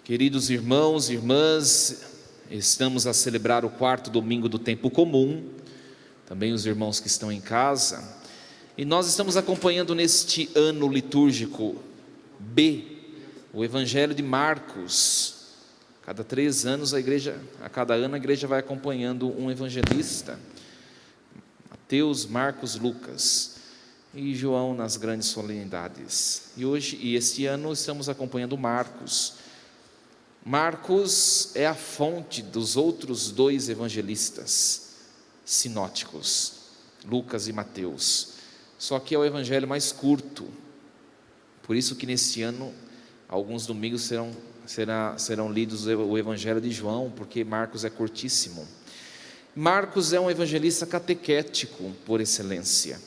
Queridos irmãos e irmãs, estamos a celebrar o quarto domingo do tempo comum, também os irmãos que estão em casa, e nós estamos acompanhando neste ano litúrgico B, o Evangelho de Marcos. Cada 3 anos a cada ano a igreja vai acompanhando um evangelista, Mateus, Marcos, Lucas e João nas grandes solenidades. E este ano estamos acompanhando Marcos. Marcos é a fonte dos outros 2 evangelistas sinóticos, Lucas e Mateus, só que é o evangelho mais curto, por isso que neste ano, alguns domingos serão lidos o evangelho de João, porque Marcos é curtíssimo. Marcos é um evangelista catequético por excelência,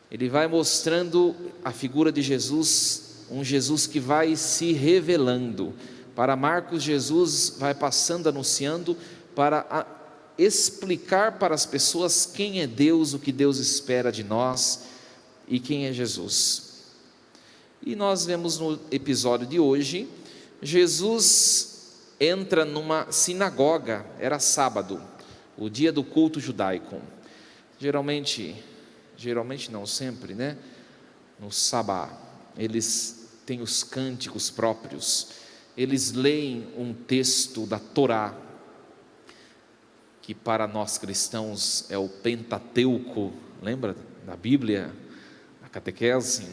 ele vai mostrando a figura de Jesus, um Jesus que vai se revelando. Para Marcos, Jesus vai passando, anunciando, para explicar para as pessoas quem é Deus, o que Deus espera de nós e quem é Jesus. E nós vemos no episódio de hoje, Jesus entra numa sinagoga, era sábado, o dia do culto judaico. Geralmente não, sempre, né? No sábado, eles têm os cânticos próprios. Eles leem um texto da Torá, que para nós cristãos é o Pentateuco, lembra da Bíblia, a catequese?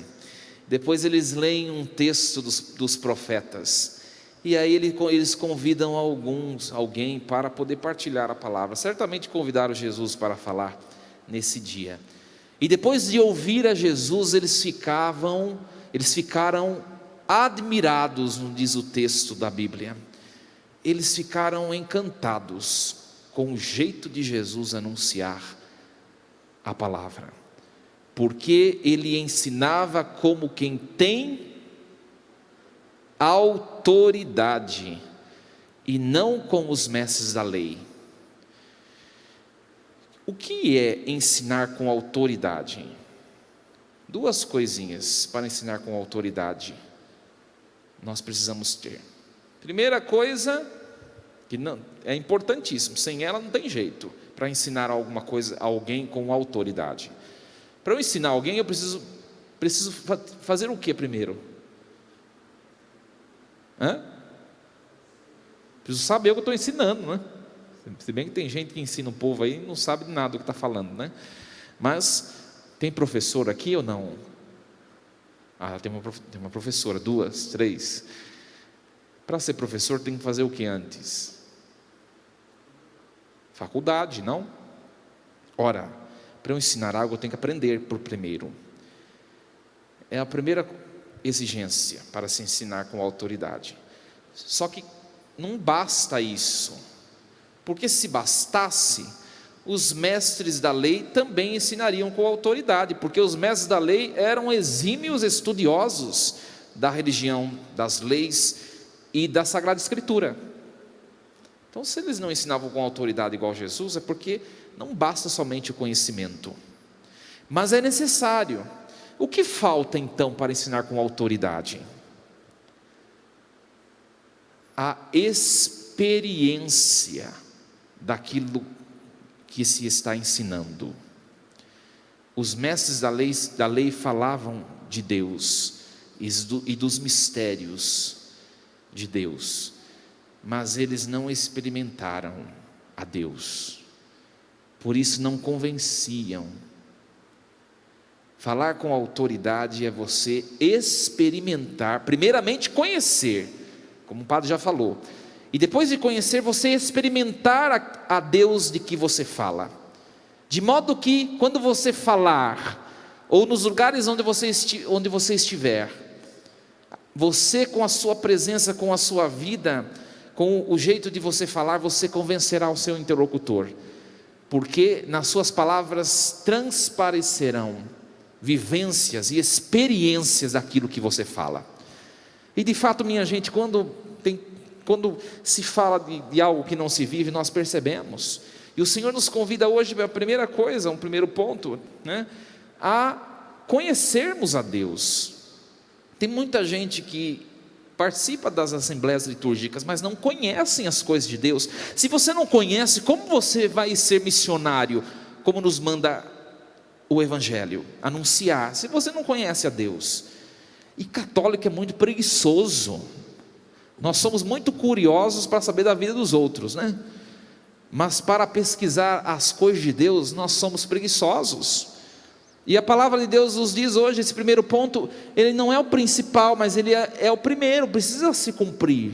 Depois eles leem um texto dos profetas, e aí eles convidam alguém para poder partilhar a palavra. Certamente convidaram Jesus para falar nesse dia, e depois de ouvir a Jesus, eles ficaram admirados, não diz o texto da Bíblia, eles ficaram encantados com o jeito de Jesus anunciar a palavra, porque ele ensinava como quem tem autoridade e não como os mestres da lei. O que é ensinar com autoridade? 2 coisinhas para ensinar com autoridade nós precisamos ter. Primeira coisa, que não é importantíssimo, sem ela não tem jeito para ensinar alguma coisa a alguém com autoridade. Para eu ensinar alguém, eu preciso fazer o que primeiro? Preciso saber o que eu estou ensinando, né? Se bem que tem gente que ensina o povo aí e não sabe nada do que está falando, né? Mas tem professor aqui ou não? Tem uma professora, 2, 3. Para ser professor tem que fazer o que antes? Faculdade, não? Ora, para eu ensinar algo eu tenho que aprender por primeiro. É a primeira exigência para se ensinar com autoridade. Só que não basta isso, porque se bastasse, os mestres da lei também ensinariam com autoridade, porque os mestres da lei eram exímios estudiosos da religião, das leis e da Sagrada Escritura. Então, se eles não ensinavam com autoridade igual Jesus, é porque não basta somente o conhecimento, mas é necessário. O que falta então para ensinar com autoridade? A experiência daquilo que se está ensinando. Os mestres da lei falavam de Deus e dos mistérios de Deus, mas eles não experimentaram a Deus, por isso não convenciam. Falar com autoridade é você experimentar, primeiramente conhecer, como o padre já falou, e depois de conhecer, você experimentar a Deus de que você fala, de modo que quando você falar, ou nos lugares onde você estiver, você com a sua presença, com a sua vida, com o jeito de você falar, você convencerá o seu interlocutor, porque nas suas palavras transparecerão vivências e experiências daquilo que você fala. E de fato, minha gente, quando se fala de algo que não se vive, nós percebemos. E o Senhor nos convida hoje, a primeira coisa, um primeiro ponto, né, a conhecermos a Deus. Tem muita gente que participa das assembleias litúrgicas, mas não conhecem as coisas de Deus. Se você não conhece, como você vai ser missionário? Como nos manda o Evangelho, anunciar, se você não conhece a Deus. E católico é muito preguiçoso. Nós somos muito curiosos para saber da vida dos outros, né? Mas para pesquisar as coisas de Deus, nós somos preguiçosos. E a palavra de Deus nos diz hoje, esse primeiro ponto, ele não é o principal, mas ele é o primeiro, precisa se cumprir.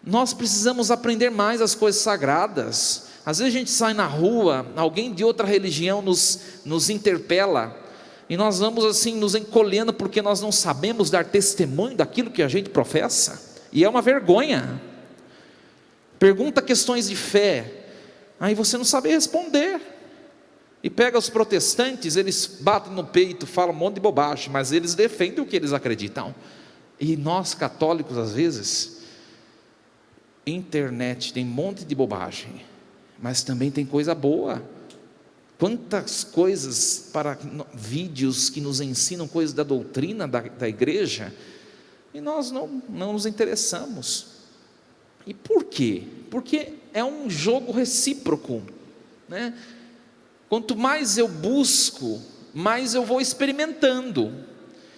Nós precisamos aprender mais as coisas sagradas. Às vezes a gente sai na rua, alguém de outra religião nos interpela, e nós vamos assim nos encolhendo, porque nós não sabemos dar testemunho daquilo que a gente professa, e é uma vergonha. Pergunta questões de fé, aí você não sabe responder, e pega os protestantes, eles batem no peito, falam um monte de bobagem, mas eles defendem o que eles acreditam. E nós católicos, às vezes, internet tem um monte de bobagem, mas também tem coisa boa. Quantas coisas para vídeos que nos ensinam coisas da doutrina da igreja, e nós não nos interessamos. E por quê? Porque é um jogo recíproco, né? Quanto mais eu busco, mais eu vou experimentando,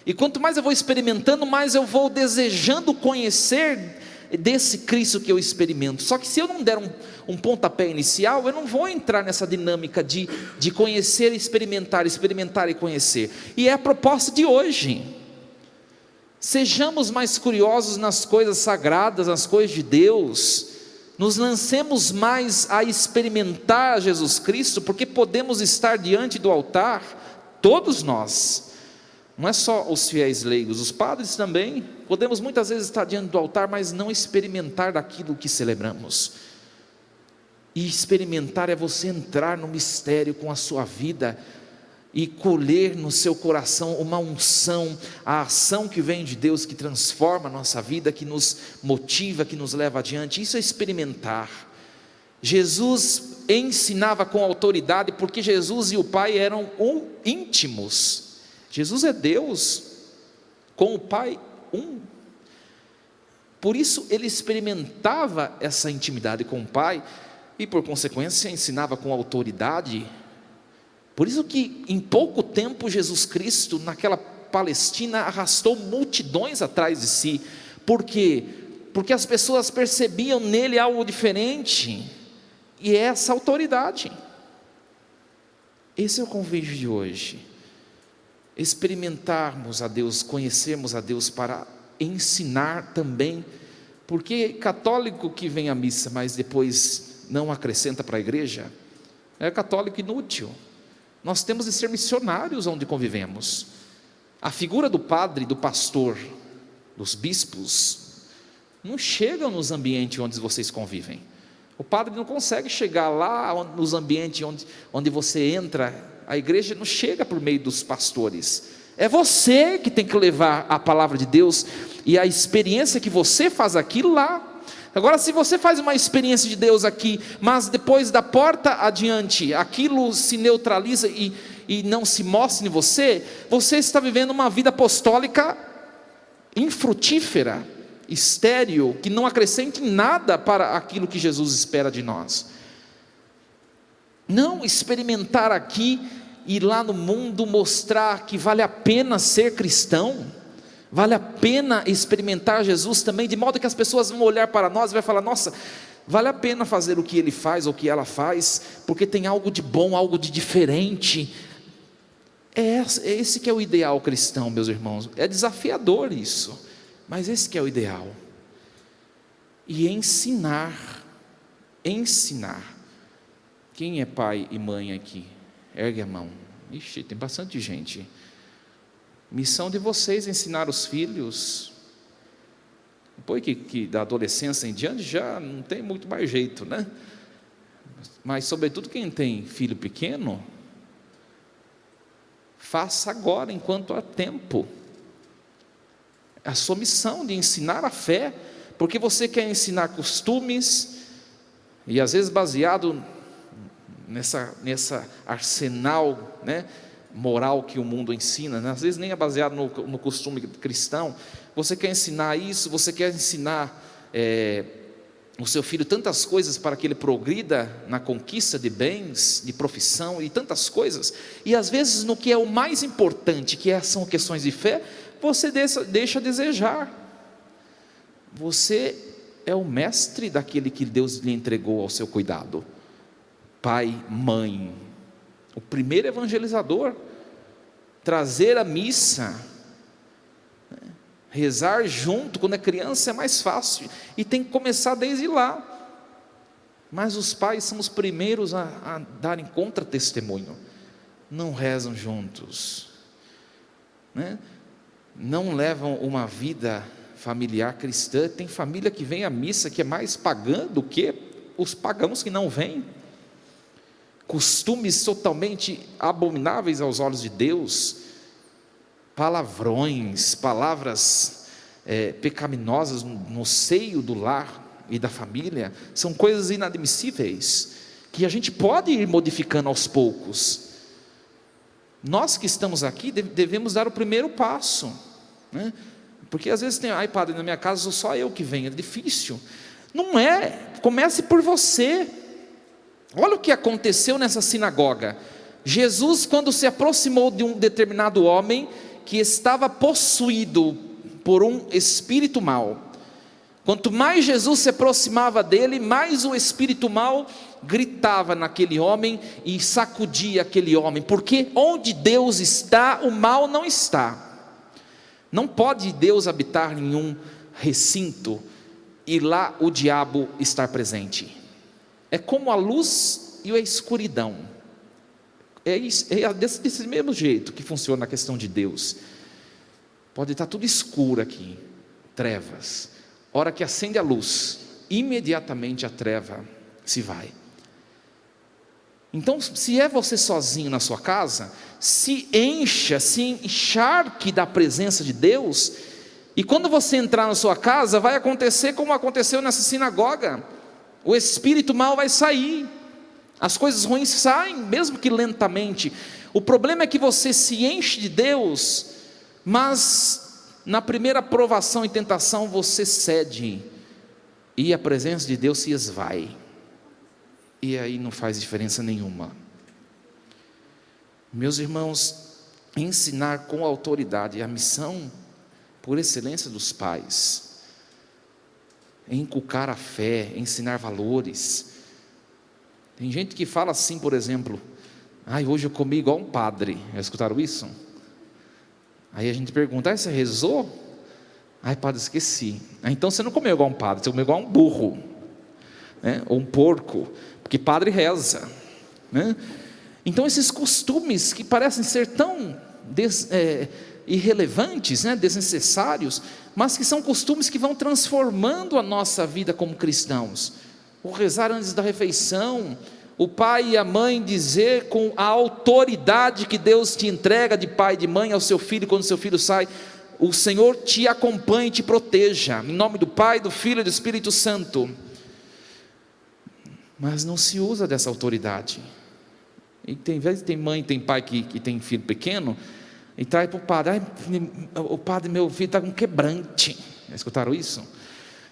e quanto mais eu vou experimentando, mais eu vou desejando conhecer desse Cristo que eu experimento. Só que se eu não der um pontapé inicial, eu não vou entrar nessa dinâmica de conhecer, experimentar e conhecer. E é a proposta de hoje. Sejamos mais curiosos nas coisas sagradas, nas coisas de Deus. Nos lancemos mais a experimentar Jesus Cristo, porque podemos estar diante do altar, todos nós, não é só os fiéis leigos, os padres também, podemos muitas vezes estar diante do altar, mas não experimentar daquilo que celebramos. E experimentar é você entrar no mistério com a sua vida, e colher no seu coração uma unção, a ação que vem de Deus, que transforma a nossa vida, que nos motiva, que nos leva adiante. Isso é experimentar. Jesus ensinava com autoridade, porque Jesus e o Pai eram íntimos. Jesus é Deus, com o Pai um. Por isso ele experimentava essa intimidade com o Pai, e por consequência ensinava com autoridade. Por isso que em pouco tempo Jesus Cristo, naquela Palestina, arrastou multidões atrás de si. Por quê? Porque as pessoas percebiam nele algo diferente, e é essa autoridade. Esse é o convite de hoje. Experimentarmos a Deus, conhecermos a Deus, para ensinar também. Porque católico que vem à missa, mas depois não acrescenta para a igreja, é católico inútil. Nós temos de ser missionários onde convivemos. A figura do padre, do pastor, dos bispos, não chegam nos ambientes onde vocês convivem. O padre não consegue chegar lá nos ambientes onde você entra. A igreja não chega por meio dos pastores. É você que tem que levar a palavra de Deus e a experiência que você faz aqui lá. Agora, se você faz uma experiência de Deus aqui, mas depois da porta adiante, aquilo se neutraliza e não se mostra em você, você está vivendo uma vida apostólica infrutífera, estéril, que não acrescenta em nada para aquilo que Jesus espera de nós. Não experimentar aqui e lá no mundo mostrar que vale a pena ser cristão, vale a pena experimentar Jesus também, de modo que as pessoas vão olhar para nós e vai falar: nossa, vale a pena fazer o que ele faz ou o que ela faz, porque tem algo de bom, algo de diferente. Esse que é o ideal cristão, meus irmãos. É desafiador isso, mas esse que é o ideal. E ensinar. Quem é pai e mãe aqui? Ergue a mão. Ixi, tem bastante gente. Missão de vocês ensinar os filhos. Depois que da adolescência em diante já não tem muito mais jeito, né? Mas sobretudo quem tem filho pequeno, faça agora enquanto há tempo. A sua missão de ensinar a fé, porque você quer ensinar costumes, e às vezes baseado nessa arsenal, né, moral que o mundo ensina, né? Às vezes nem é baseado no costume cristão, você quer ensinar isso, você quer ensinar o seu filho tantas coisas para que ele progrida na conquista de bens, de profissão e tantas coisas, e às vezes no que é o mais importante, são questões de fé, você deixa a desejar. Você é o mestre daquele que Deus lhe entregou ao seu cuidado, pai, mãe, o primeiro evangelizador. Trazer a missa, rezar junto quando é criança é mais fácil, e tem que começar desde lá. Mas os pais são os primeiros a darem contra-testemunho, não rezam juntos, né? Não levam uma vida familiar cristã. Tem família que vem à missa que é mais pagã do que os pagãos que não vêm. Costumes totalmente abomináveis aos olhos de Deus, palavrões, palavras pecaminosas no seio do lar e da família, são coisas inadmissíveis, que a gente pode ir modificando aos poucos. Nós que estamos aqui devemos dar o primeiro passo, né? Porque às vezes tem, padre, na minha casa só eu que venho, é difícil. Não é, comece por você. Olha o que aconteceu nessa sinagoga. Jesus, quando se aproximou de um determinado homem que estava possuído por um espírito mau, quanto mais Jesus se aproximava dele, mais o espírito mau gritava naquele homem e sacudia aquele homem, porque onde Deus está, o mal não está. Não pode Deus habitar em um recinto e lá o diabo estar presente. É como a luz e a escuridão. É desse mesmo jeito que funciona a questão de Deus. Pode estar tudo escuro aqui, trevas. A hora que acende a luz, imediatamente a treva se vai. Então, se é você sozinho na sua casa, se encharque da presença de Deus, e quando você entrar na sua casa, vai acontecer como aconteceu nessa sinagoga. O espírito mau vai sair, as coisas ruins saem, mesmo que lentamente. O problema é que você se enche de Deus, mas na primeira provação e tentação você cede, e a presença de Deus se esvai, e aí não faz diferença nenhuma. Meus irmãos, ensinar com autoridade é a missão por excelência dos pais. Inculcar a fé, ensinar valores. Tem gente que fala assim, por exemplo: hoje eu comi igual um padre. Já escutaram isso? Aí a gente pergunta: você rezou? Padre, esqueci. Então você não comeu igual um padre, você comeu igual um burro, né? Ou um porco, porque padre reza, né? Então esses costumes que parecem ser tão irrelevantes, né? Desnecessários, mas que são costumes que vão transformando a nossa vida como cristãos. O rezar antes da refeição, o pai e a mãe dizer com a autoridade que Deus te entrega de pai e de mãe ao seu filho, quando seu filho sai: o Senhor te acompanhe e te proteja, em nome do Pai, do Filho e do Espírito Santo. Mas não se usa dessa autoridade. E tem vezes tem mãe, tem pai que tem filho pequeno e traz para o padre: o padre, meu filho está com quebrante. Já escutaram isso?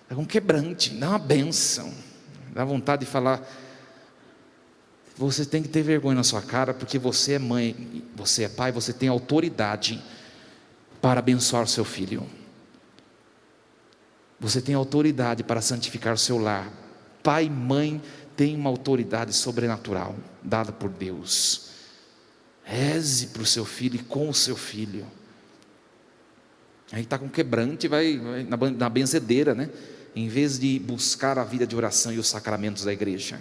Está com quebrante, dá uma bênção. Dá vontade de falar: você tem que ter vergonha na sua cara, porque você é mãe, você é pai, você tem autoridade para abençoar o seu filho. Você tem autoridade para santificar o seu lar. Pai e mãe tem uma autoridade sobrenatural dada por Deus. Reze para o seu filho e com o seu filho. Aí está com quebrante, vai na benzedeira, né? Em vez de buscar a vida de oração e os sacramentos da igreja.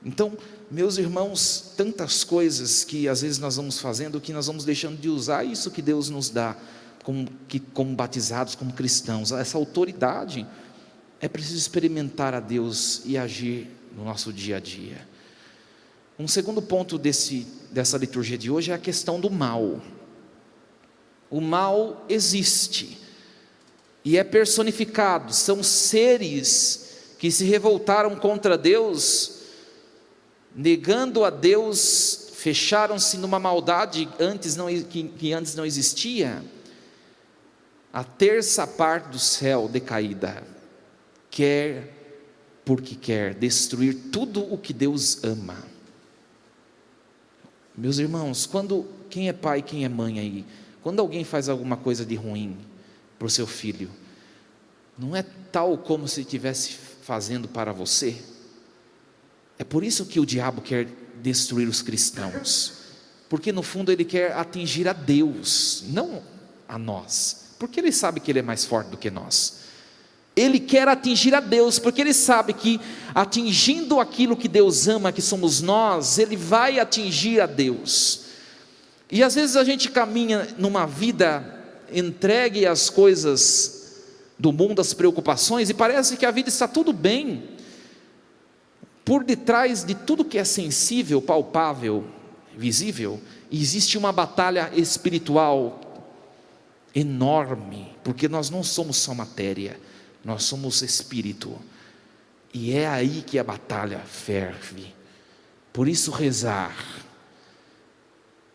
Então, meus irmãos, tantas coisas que às vezes nós vamos fazendo, que nós vamos deixando de usar isso que Deus nos dá, como batizados, como cristãos, essa autoridade. É preciso experimentar a Deus e agir no nosso dia a dia. Um segundo ponto dessa liturgia de hoje é a questão do mal. O mal existe e é personificado. São seres que se revoltaram contra Deus, negando a Deus, fecharam-se numa maldade que antes não existia, a terça parte do céu decaída quer, porque quer destruir tudo o que Deus ama. Meus irmãos, quem é pai, quem é mãe aí, quando alguém faz alguma coisa de ruim para o seu filho, não é tal como se estivesse fazendo para você? É por isso que o diabo quer destruir os cristãos, porque no fundo ele quer atingir a Deus, não a nós, porque ele sabe que ele é mais forte do que nós. Ele quer atingir a Deus, porque ele sabe que atingindo aquilo que Deus ama, que somos nós, ele vai atingir a Deus. E às vezes a gente caminha numa vida entregue às coisas do mundo, às preocupações, e parece que a vida está tudo bem. Por detrás de tudo que é sensível, palpável, visível, existe uma batalha espiritual enorme, porque nós não somos só matéria, nós somos espírito, e é aí que a batalha ferve. Por isso rezar,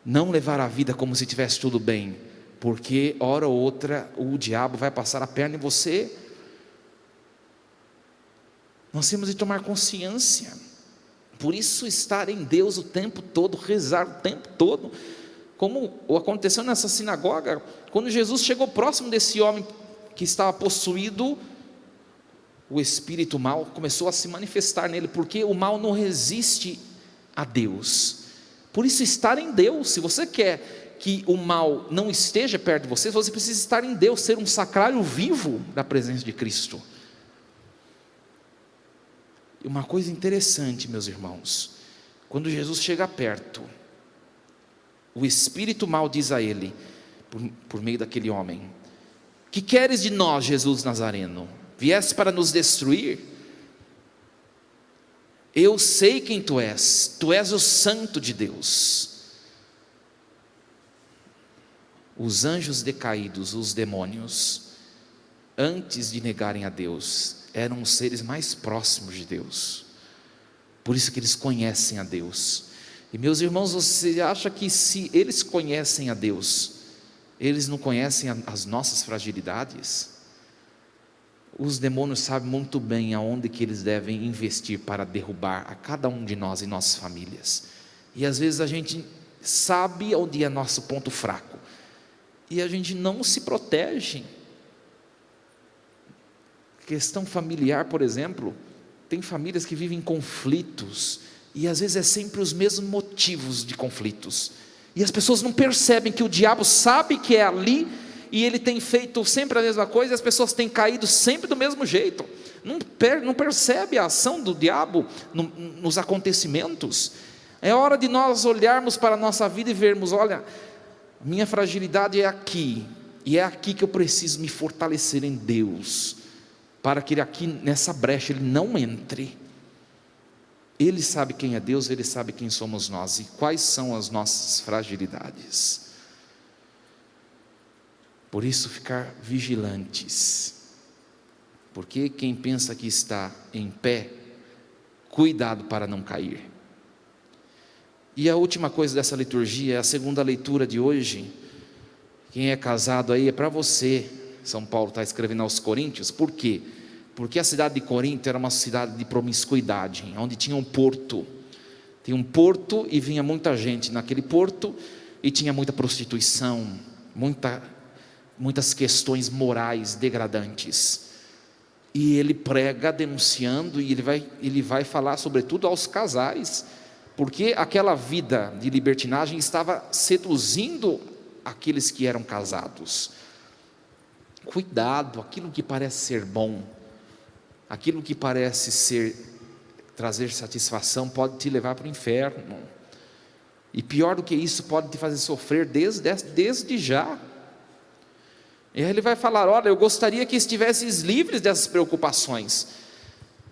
não levar a vida como se tivesse tudo bem, porque hora ou outra o diabo vai passar a perna em você. Nós temos de tomar consciência. Por isso estar em Deus o tempo todo, rezar o tempo todo, como aconteceu nessa sinagoga, quando Jesus chegou próximo desse homem que estava possuído, o espírito mal começou a se manifestar nele, porque o mal não resiste a Deus. Por isso estar em Deus, se você quer que o mal não esteja perto de você, você precisa estar em Deus, ser um sacrário vivo da presença de Cristo. E uma coisa interessante, meus irmãos, quando Jesus chega perto, o espírito mal diz a ele, por meio daquele homem: que queres de nós, Jesus Nazareno? Vieste para nos destruir? Eu sei quem tu és o Santo de Deus. Os anjos decaídos, os demônios, antes de negarem a Deus, eram os seres mais próximos de Deus, por isso que eles conhecem a Deus. E meus irmãos, você acha que se eles conhecem a Deus, eles não conhecem as nossas fragilidades? Os demônios sabem muito bem aonde que eles devem investir para derrubar a cada um de nós e nossas famílias. E às vezes a gente sabe onde é nosso ponto fraco, e a gente não se protege. Questão familiar, por exemplo, tem famílias que vivem conflitos, e às vezes é sempre os mesmos motivos de conflitos, e as pessoas não percebem que o diabo sabe que é ali, e ele tem feito sempre a mesma coisa, e as pessoas têm caído sempre do mesmo jeito, não percebe a ação do diabo nos acontecimentos. É hora de nós olharmos para a nossa vida e vermos: olha, minha fragilidade é aqui, e é aqui que eu preciso me fortalecer em Deus, para que aqui nessa brecha ele não entre. Ele sabe quem é Deus, ele sabe quem somos nós e quais são as nossas fragilidades. Por isso, ficar vigilantes, porque quem pensa que está em pé, cuidado para não cair. E a última coisa dessa liturgia, é a segunda leitura de hoje. Quem é casado aí, é para você. São Paulo está escrevendo aos Coríntios. Por quê? Porque a cidade de Corinto era uma cidade de promiscuidade, onde tinha um porto. Tinha um porto e vinha muita gente naquele porto, e tinha muita prostituição, muitas questões morais degradantes. E ele prega denunciando, e ele vai falar sobretudo aos casais, porque aquela vida de libertinagem estava seduzindo aqueles que eram casados. Cuidado, aquilo que parece ser bom, aquilo que parece trazer satisfação, pode te levar para o inferno, e pior do que isso, pode te fazer sofrer desde já. E aí ele vai falar: olha, eu gostaria que estivesses livres dessas preocupações.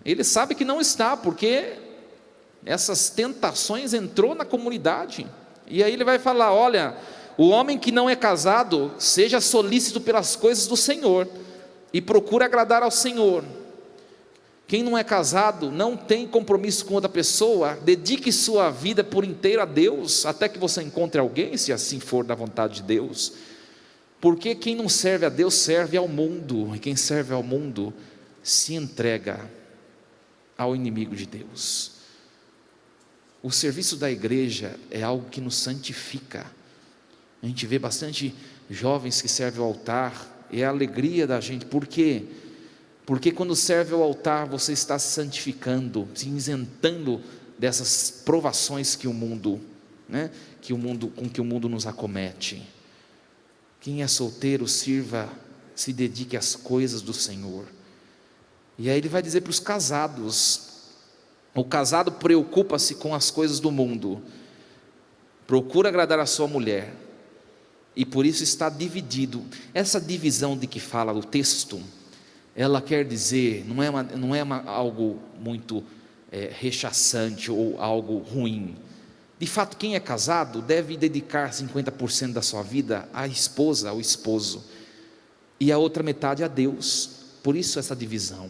Ele sabe que não está, porque essas tentações entrou na comunidade. E aí ele vai falar: olha, o homem que não é casado, seja solícito pelas coisas do Senhor, e procura agradar ao Senhor. Quem não é casado, não tem compromisso com outra pessoa, dedique sua vida por inteiro a Deus, até que você encontre alguém, se assim for da vontade de Deus. Porque quem não serve a Deus serve ao mundo, e quem serve ao mundo se entrega ao inimigo de Deus. O serviço da igreja é algo que nos santifica. A gente vê bastante jovens que servem ao altar, é a alegria da gente. Por quê? Porque quando serve ao altar, você está se santificando, se isentando dessas provações que o mundo, com que o mundo nos acomete. Quem é solteiro, se dedique às coisas do Senhor. E aí ele vai dizer para os casados: o casado preocupa-se com as coisas do mundo, procura agradar a sua mulher, e por isso está dividido. Essa divisão de que fala o texto, ela quer dizer, não é algo muito rechaçante ou algo ruim. De fato, quem é casado deve dedicar 50% da sua vida à esposa, ao esposo, e a outra metade a Deus. Por isso essa divisão.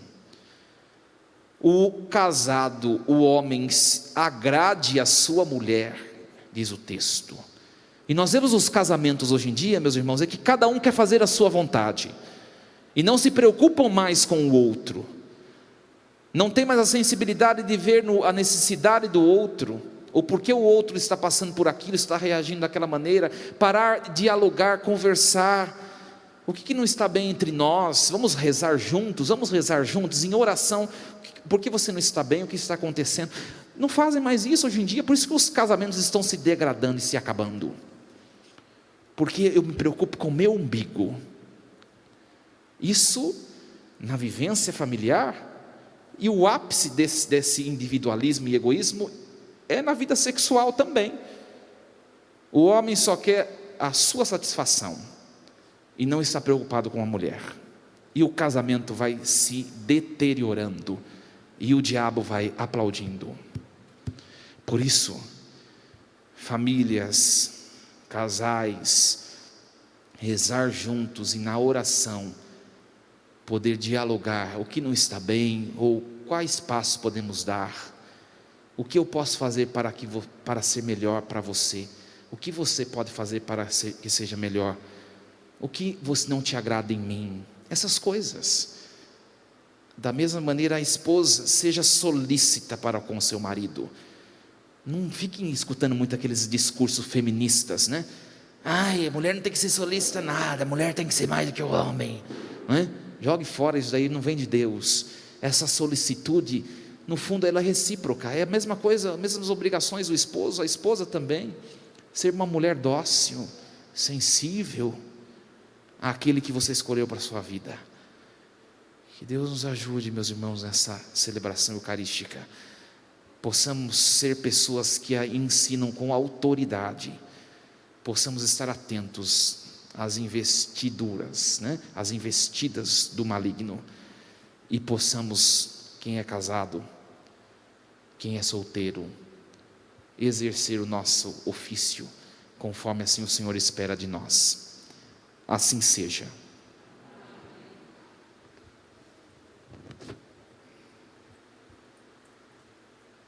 O casado, o homem, agrade a sua mulher, diz o texto. E nós vemos os casamentos hoje em dia, meus irmãos, é que cada um quer fazer a sua vontade, e não se preocupam mais com o outro, não tem mais a sensibilidade de ver a necessidade do outro, ou porque o outro está passando por aquilo, está reagindo daquela maneira. Parar, dialogar, conversar. O que não está bem entre nós? Vamos rezar juntos em oração. Por que você não está bem? O que está acontecendo? Não fazem mais isso hoje em dia. Por isso que os casamentos estão se degradando e se acabando, porque eu me preocupo com o meu umbigo. Isso na vivência familiar. E o ápice desse individualismo e egoísmo é na vida sexual também. O homem só quer a sua satisfação e não está preocupado com a mulher, e o casamento vai se deteriorando, e o diabo vai aplaudindo. Por isso, famílias, casais, rezar juntos e na oração poder dialogar o que não está bem, ou quais passos podemos dar. O que eu posso fazer para ser melhor para você? O que você pode fazer para que seja melhor? O que você não te agrada em mim? Essas coisas. Da mesma maneira, a esposa seja solícita para com seu marido. Não fiquem escutando muito aqueles discursos feministas, né? Ai, a mulher não tem que ser solícita nada, a mulher tem que ser mais do que o homem, né? Jogue fora isso daí, não vem de Deus. Essa solicitude, no fundo, ela é recíproca, é a mesma coisa, as mesmas obrigações do esposo, a esposa também, ser uma mulher dócil, sensível àquele que você escolheu para a sua vida. Que Deus nos ajude, meus irmãos, nessa celebração eucarística, possamos ser pessoas que a ensinam com autoridade, possamos estar atentos às investiduras, às investidas do maligno, e possamos, quem é casado, quem é solteiro, exercer o nosso ofício, conforme assim o Senhor espera de nós. Assim seja.